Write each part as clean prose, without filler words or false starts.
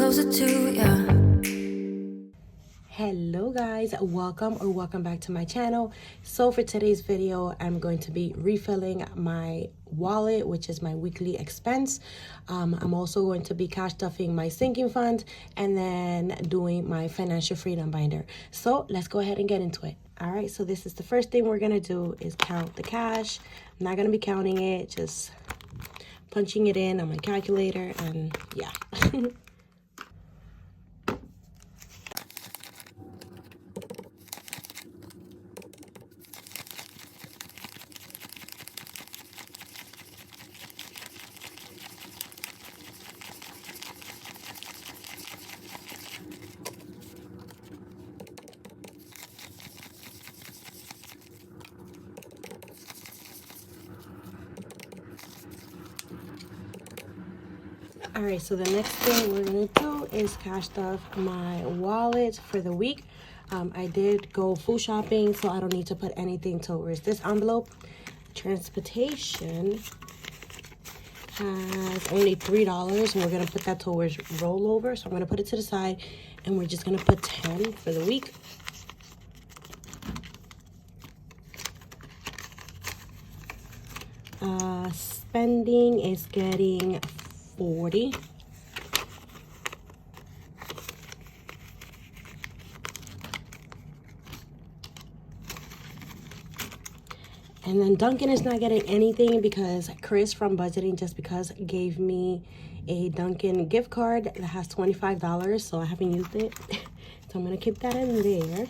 closer to you. Hello guys, welcome back to my channel. So for today's video, I'm going to be refilling my wallet, which is my weekly expense. I'm also going to be cash stuffing my sinking fund and then doing my financial freedom binder. So let's go ahead and get into it. All right, so this is the first thing we're gonna do is count the cash. I'm not gonna be counting it, just punching it in on my calculator, and yeah. All right, so the next thing we're gonna do is cash stuff my wallet for the week. I did go food shopping, so I don't need to put anything towards this envelope. Transportation has only $3, and we're gonna put that towards rollover. So I'm gonna put it to the side, and we're just gonna put 10 for the week. Spending is getting 40. And then Dunkin' is not getting anything because Chris from Budgeting Just Because gave me a Dunkin' gift card that has $25, so I haven't used it. So I'm gonna keep that in there.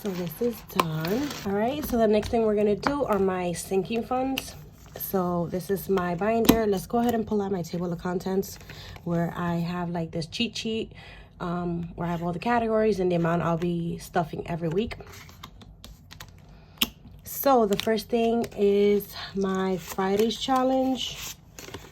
So this is done. All right, so the next thing we're gonna do are my sinking funds. So this is my binder. Let's go ahead and pull out my table of contents where I have like this cheat sheet where I have all the categories and the amount I'll be stuffing every week. So the first thing is my Fridays challenge.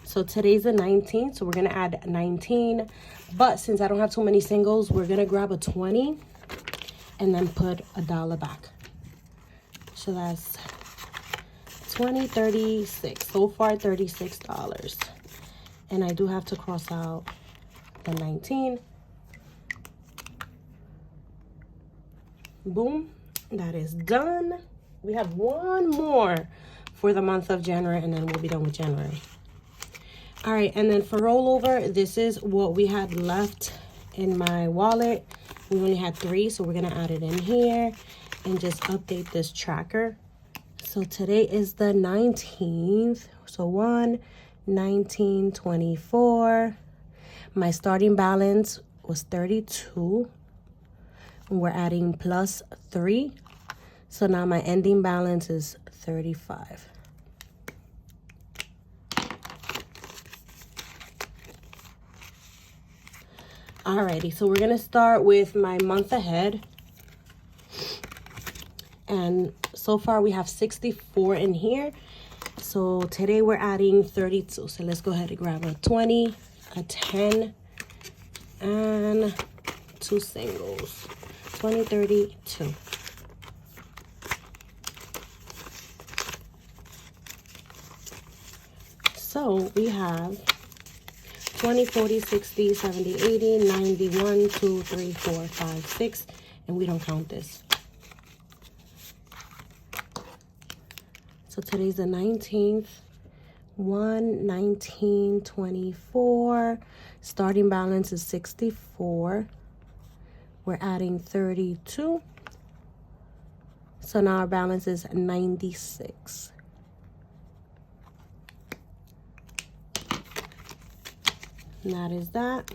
So today's the 19th, so we're gonna add 19. But since I don't have too many singles, we're gonna grab a 20 and then put $1 back. So that's 20, 36. So far, $36. And I do have to cross out the 19. Boom, that is done. We have one more for the month of January, and then we'll be done with January. All right, and then for rollover, this is what we had left in my wallet. We only had 3, so we're gonna add it in here and just update this tracker. So today is the 19th. So 1/19/24. My starting balance was 32. We're adding plus 3. So now my ending balance is 35. Alrighty, so we're gonna start with my month ahead. And so far we have 64 in here. So today we're adding 32. So let's go ahead and grab a 20, a 10, and 2 singles. 20, 32. So we have 20, 40, 60, 70, 80, 90, 1, 2, 3, 4, 5, 6, and we don't count this. So today's the 19th, 1/19/24. Starting balance is 64. We're adding 32. So now our balance is 96. And that is that.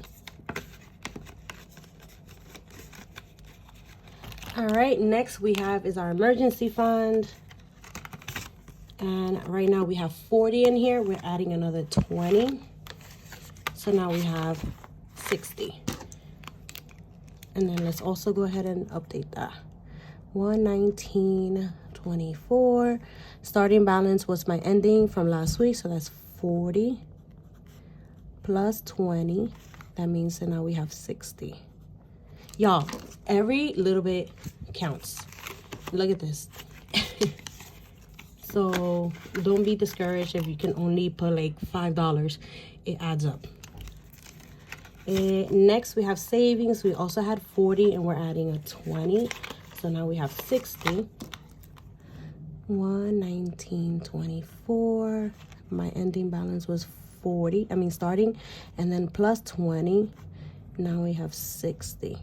All right, next we have is our emergency fund. And right now we have 40 in here. We're adding another 20. So now we have 60. And then let's also go ahead and update that. 1/19/24. Starting balance was my ending from last week, so that's 40 plus 20. That means that now we have 60. Y'all, every little bit counts. Look at this. So don't be discouraged if you can only put like $5. It adds up. Next, we have savings. We also had 40 and we're adding a 20. So now we have 60. 119.24. My ending balance was 40. I mean, starting. And then plus 20. Now we have 60.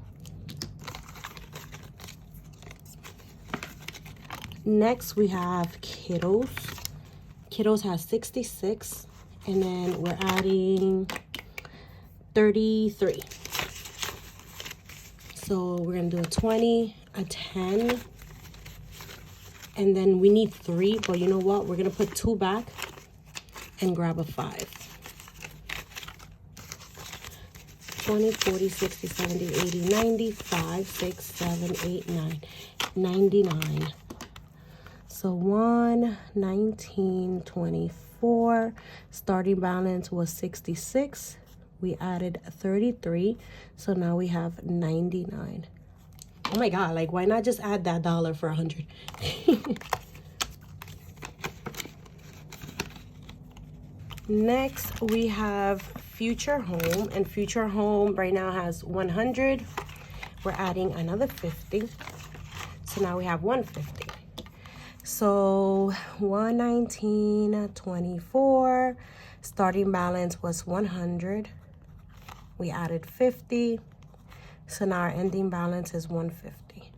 Next, we have kiddos. Kiddos has 66. And then we're adding 33. So we're gonna do a 20, a 10, and then we need 3, but you know what? We're gonna put 2 back and grab a 5. 20, 40, 60, 70, 80, 90, 5, 6, 7, 8, 9, 99. So 119.24. Starting balance was 66. We added 33, so now we have 99. Oh my god, like why not just add that dollar for 100? Next, we have Future Home, and Future Home right now has 100. We're adding another 50, so now we have 150. So 119.24. Starting balance was 100. We added 50. So now our ending balance is 150.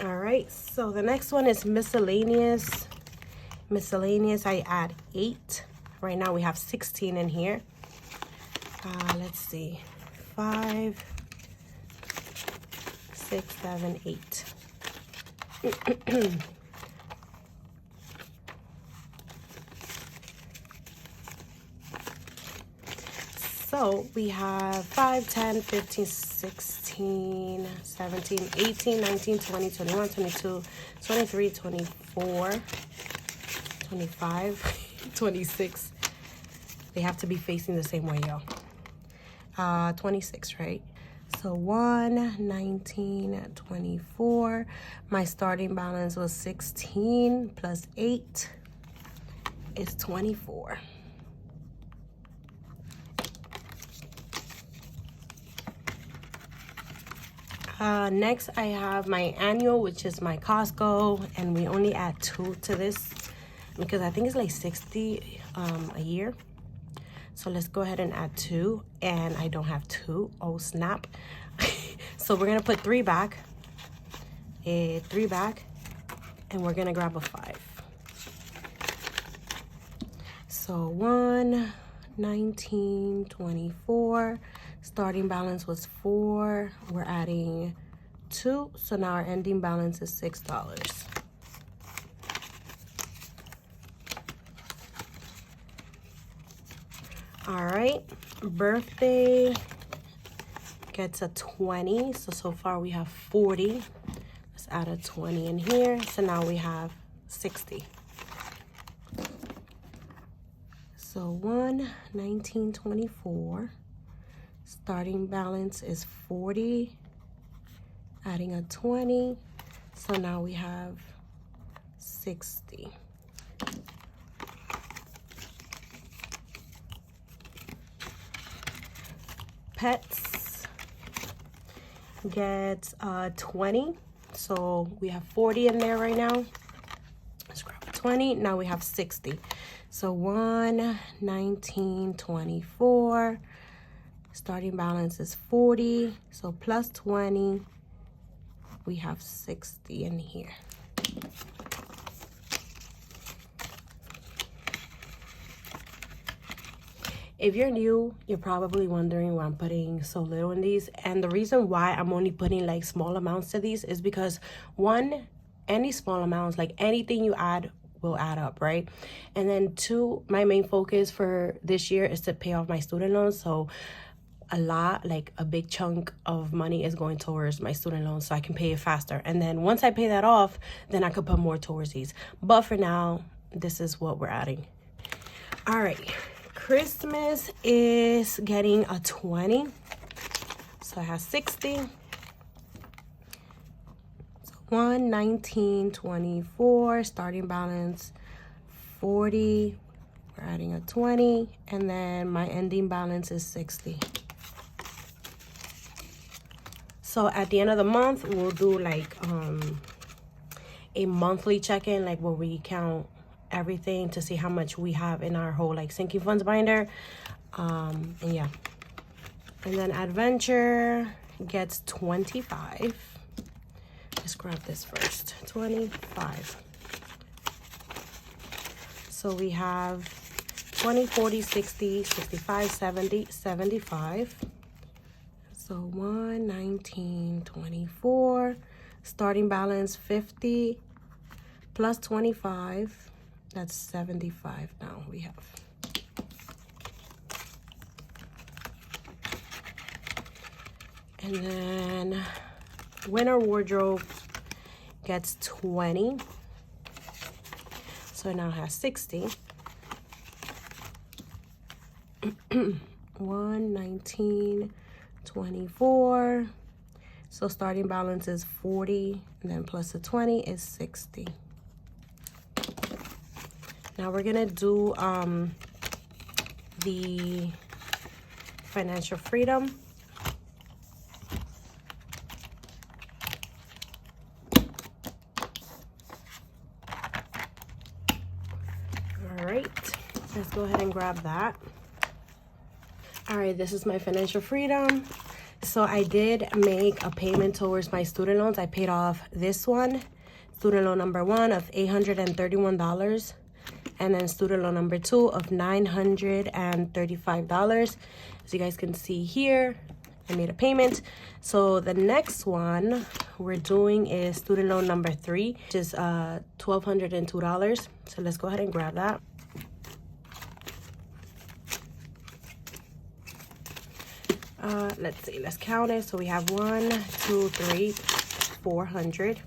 All right, so the next one is miscellaneous. Miscellaneous, I add 8. Right now we have 16 in here. Let's see. 5, 6, 7, 8. So we have 5, 10, 15, 16, 17, 18, 19, 20, 21, 22, 23, 24, 25, 26. They have to be facing the same way, y'all. 26, right? So 119.24. My starting balance was 16 plus 8 is 24. Next, I have my annual, which is my Costco, and we only add 2 to this because I think it's like 60 a year. So let's go ahead and add 2, and I don't have 2. Oh snap. So we're gonna put 3 back, 3 back, and we're gonna grab a 5. So 119.24. Starting balance was 4. We're adding 2, so now our ending balance is $6. All right, birthday gets a 20. So far we have 40. Let's add a 20 in here. So now we have 60. So 119.24. Starting balance is 40. Adding a 20. So now we have 60. Pets gets 20. So we have 40 in there right now. Let's grab a 20. Now we have 60. So 119.24. Starting balance is 40. So plus 20. We have 60 in here. If you're new, you're probably wondering why I'm putting so little in these. And the reason why I'm only putting like small amounts to these is because 1, any small amounts, like anything you add will add up, right? And then 2, my main focus for this year is to pay off my student loans. So a lot, like a big chunk of money is going towards my student loans so I can pay it faster. And then once I pay that off, then I could put more towards these. But for now, this is what we're adding. All right. Christmas is getting a 20. So it has 60. So 119.24. Starting balance 40. We're adding a 20, and then my ending balance is 60. So at the end of the month, we'll do like a monthly check-in, like where we count everything to see how much we have in our whole like sinking funds binder. And yeah. And then Adventure gets 25. Let's grab this first. 25. So we have 20, 40, 60, 65, 70, 75. So 1, 19, 24. Starting balance 50 plus 25. That's 75 now we have. And then winter wardrobe gets 20. So it now has 60. 1, 19, 24. So starting balance is 40, and then plus a 20 is 60. Now we're gonna do the financial freedom. All right, let's go ahead and grab that. All right, this is my financial freedom. So I did make a payment towards my student loans. I paid off this one, student loan number 1 of $831, and then student loan number 2 of $935. As you guys can see here, I made a payment. So the next one we're doing is student loan number 3, which is $1,202. So let's go ahead and grab that. Let's see, let's count it. So we have 1, 2, 3, 400.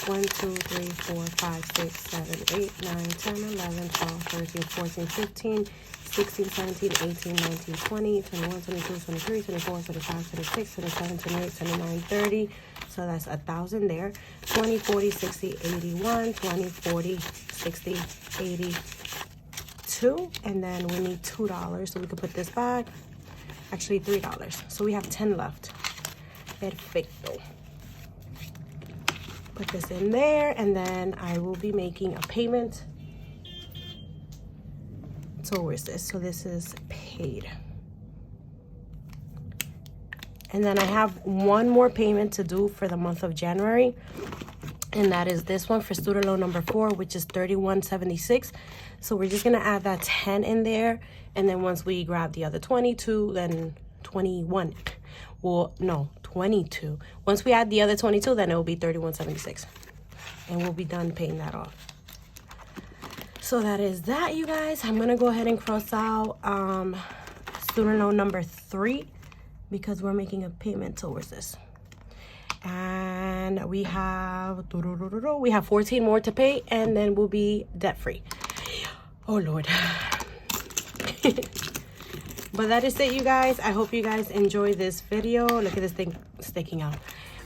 1, 2, 3, 4, 5, 6, 7, 8, 9, 10, 11, 12, 13, 14, 15, 16, 17, 18, 19, 20, 21, 22, 23, 24, 25, 26, 27, 28, 29, 30. So that's 1,000 there. 20, 40, 60, 81, 20, 40, 60, 82. And then we need $2, so we can put this back. Actually $3. So we have 10 left. Perfecto. Put this in there, and then I will be making a payment towards this. So this is paid. And then I have one more payment to do for the month of January, and that is this one for student loan number 4, which is $31.76. So we're just gonna add that 10 in there, and then once we grab the other 22, then 21. Well, no, 22. Once we add the other 22, then it will be $31.76, and we'll be done paying that off. So that is that, you guys. I'm gonna go ahead and cross out student loan number 3 because we're making a payment towards this. And we have 14 more to pay, and then we'll be debt free. Oh Lord. But that is it, you guys. I hope you guys enjoy this video. Look at this thing sticking out.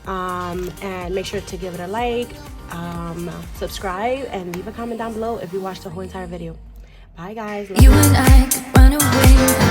And make sure to give it a like, subscribe, and leave a comment down below if you watched the whole entire video. Bye, guys. You and I could run away.